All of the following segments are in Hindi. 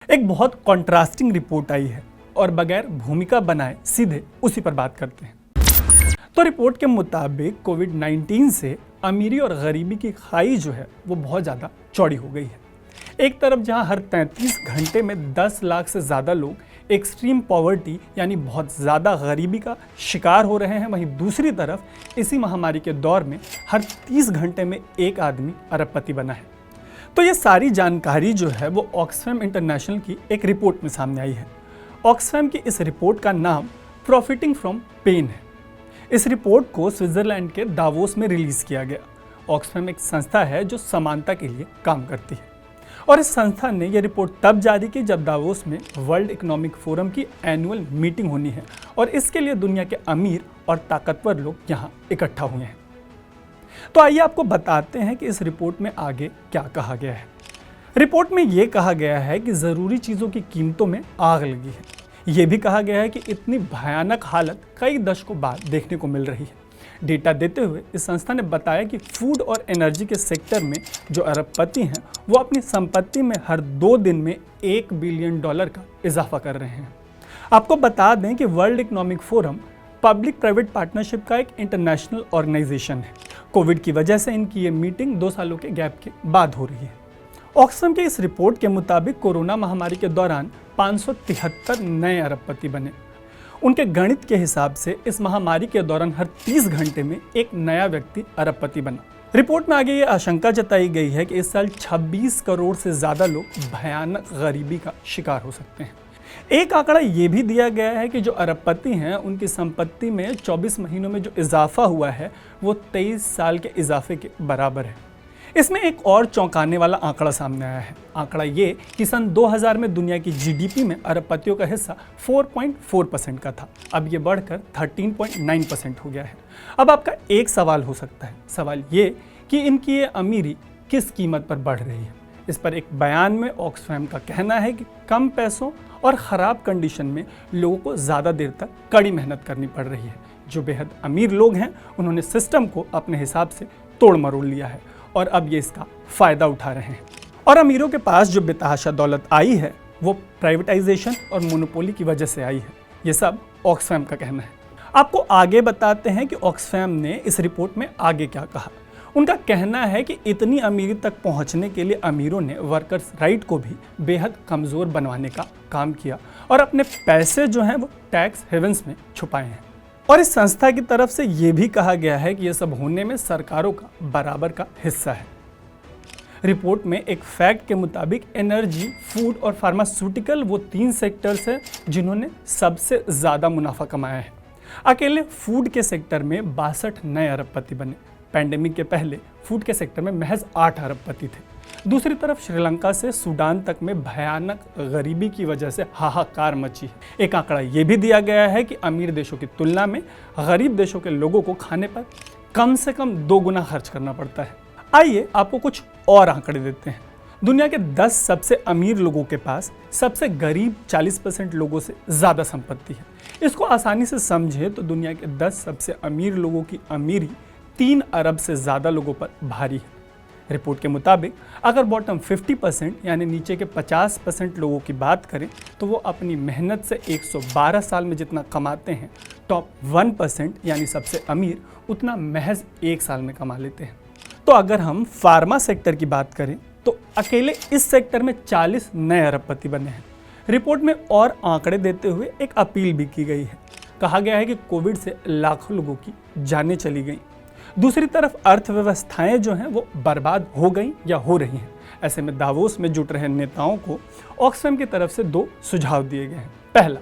एक बहुत कॉन्ट्रास्टिंग रिपोर्ट आई है और बगैर भूमिका बनाए सीधे उसी पर बात करते हैं। तो रिपोर्ट के मुताबिक कोविड-19 से अमीरी और गरीबी की खाई जो है वो बहुत ज़्यादा चौड़ी हो गई है। एक तरफ जहां हर 33 घंटे में 10 लाख से ज़्यादा लोग एक्सट्रीम पॉवर्टी यानी बहुत ज़्यादा गरीबी का शिकार हो रहे हैं, वहीं दूसरी तरफ इसी महामारी के दौर में हर 30 घंटे में एक आदमी अरबपति बना है। तो ये सारी जानकारी जो है वो ऑक्सफैम इंटरनेशनल की एक रिपोर्ट में सामने आई है। ऑक्सफैम की इस रिपोर्ट का नाम प्रॉफिटिंग फ्रॉम पेन है। इस रिपोर्ट को स्विट्जरलैंड के दावोस में रिलीज किया गया। ऑक्सफैम एक संस्था है जो समानता के लिए काम करती है और इस संस्था ने यह रिपोर्ट तब जारी की जब दावोस में वर्ल्ड इकोनॉमिक फोरम की एनुअल मीटिंग होनी है और इसके लिए दुनिया के अमीर और ताकतवर लोग यहाँ इकट्ठा हुए हैं। तो आइए आपको बताते हैं कि इस रिपोर्ट में आगे क्या कहा गया है। रिपोर्ट में यह कहा गया है कि ज़रूरी चीज़ों की कीमतों में आग लगी है। यह भी कहा गया है कि इतनी भयानक हालत कई दशकों बाद देखने को मिल रही है। डेटा देते हुए इस संस्था ने बताया कि फूड और एनर्जी के सेक्टर में जो अरबपति हैं वो अपनी संपत्ति में हर 2 दिन में $1 बिलियन का इजाफा कर रहे हैं। आपको बता दें कि world economic forum public private partnership का एक इंटरनेशनल ऑर्गेनाइजेशन है। कोविड की वजह से इनकी ये मीटिंग 2 सालों के गैप के बाद हो रही है। ऑक्सफैम के इस रिपोर्ट के मुताबिक कोरोना महामारी के दौरान 573 नए अरबपति बने। उनके गणित के हिसाब से इस महामारी के दौरान हर 30 घंटे में एक नया व्यक्ति अरबपति बना। रिपोर्ट में आगे ये आशंका जताई गई है कि इस साल 26 करोड़ से ज़्यादा लोग भयानक गरीबी का शिकार हो सकते हैं। एक आंकड़ा ये भी दिया गया है कि जो अरबपति हैं उनकी संपत्ति में 24 महीनों में जो इजाफा हुआ है वो 23 साल के इजाफे के बराबर है। इसमें एक और चौंकाने वाला आंकड़ा सामने आया है। आंकड़ा ये कि सन 2000 में दुनिया की जीडीपी में अरबपतियों का हिस्सा 4.4% का था। अब ये बढ़कर 13.9% हो गया है। अब आपका एक सवाल हो सकता है, सवाल ये कि इनकी ये अमीरी किस कीमत पर बढ़ रही है। इस पर एक बयान में ऑक्सफैम का कहना है कि कम पैसों और ख़राब कंडीशन में लोगों को ज़्यादा देर तक कड़ी मेहनत करनी पड़ रही है। जो बेहद अमीर लोग हैं उन्होंने सिस्टम को अपने हिसाब से तोड़ मरोड़ लिया है और अब ये इसका फ़ायदा उठा रहे हैं। और अमीरों के पास जो बेतहाशा दौलत आई है वो प्राइवेटाइजेशन और मोनोपोली की वजह से आई है। ये सब ऑक्सफैम का कहना है। आपको आगे बताते हैं कि ऑक्सफैम ने इस रिपोर्ट में आगे क्या कहा। उनका कहना है कि इतनी अमीरी तक पहुंचने के लिए अमीरों ने वर्कर्स राइट को भी बेहद कमज़ोर बनवाने का काम किया और अपने पैसे जो हैं वो टैक्स हेवन्स में छुपाए हैं। और इस संस्था की तरफ से ये भी कहा गया है कि यह सब होने में सरकारों का बराबर का हिस्सा है। रिपोर्ट में एक फैक्ट के मुताबिक एनर्जी, फूड और फार्मास्यूटिकल वो 3 सेक्टर्स हैं जिन्होंने सबसे ज़्यादा मुनाफा कमाया है। अकेले फूड के सेक्टर में 62 नए अरबपति बने। पैंडेमिक के पहले फूड के सेक्टर में महज 8 अरबपति थे। दूसरी तरफ श्रीलंका से सूडान तक में भयानक गरीबी की वजह से हाहाकार मची है। एक आंकड़ा ये भी दिया गया है कि अमीर देशों की तुलना में गरीब देशों के लोगों को खाने पर कम से कम 2 गुना खर्च करना पड़ता है। आइए आपको कुछ और आंकड़े देते हैं। दुनिया के 10 सबसे अमीर लोगों के पास सबसे गरीब 40% लोगों से ज़्यादा संपत्ति है। इसको आसानी से समझे तो दुनिया के 10 सबसे अमीर लोगों की अमीरी 3 अरब से ज़्यादा लोगों पर भारी है। रिपोर्ट के मुताबिक अगर बॉटम 50% यानी नीचे के 50% लोगों की बात करें तो वो अपनी मेहनत से 112 साल में जितना कमाते हैं, टॉप 1% यानी सबसे अमीर उतना महज 1 साल में कमा लेते हैं। तो अगर हम फार्मा सेक्टर की बात करें तो अकेले इस सेक्टर में 40 नए अरबपति बने हैं। रिपोर्ट में और आंकड़े देते हुए एक अपील भी की गई है। कहा गया है कि कोविड से लाखों लोगों की जानें चली गईं। दूसरी तरफ अर्थव्यवस्थाएं जो हैं वो बर्बाद हो गई या हो रही हैं। ऐसे में दावोस में जुट रहे नेताओं को ऑक्सफैम की तरफ से 2 सुझाव दिए गए हैं। पहला,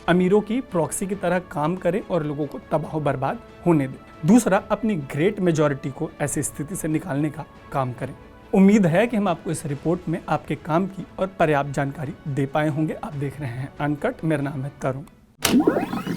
अमीरों की प्रॉक्सी की तरह काम करें और लोगों को तबाह बर्बाद होने दें। दूसरा, अपनी ग्रेट मेजॉरिटी को ऐसी स्थिति से निकालने का काम करें। उम्मीद है कि हम आपको इस रिपोर्ट में आपके काम की और पर्याप्त जानकारी दे पाए होंगे। आप देख रहे हैं अनकट। मेरा नाम है तरुण।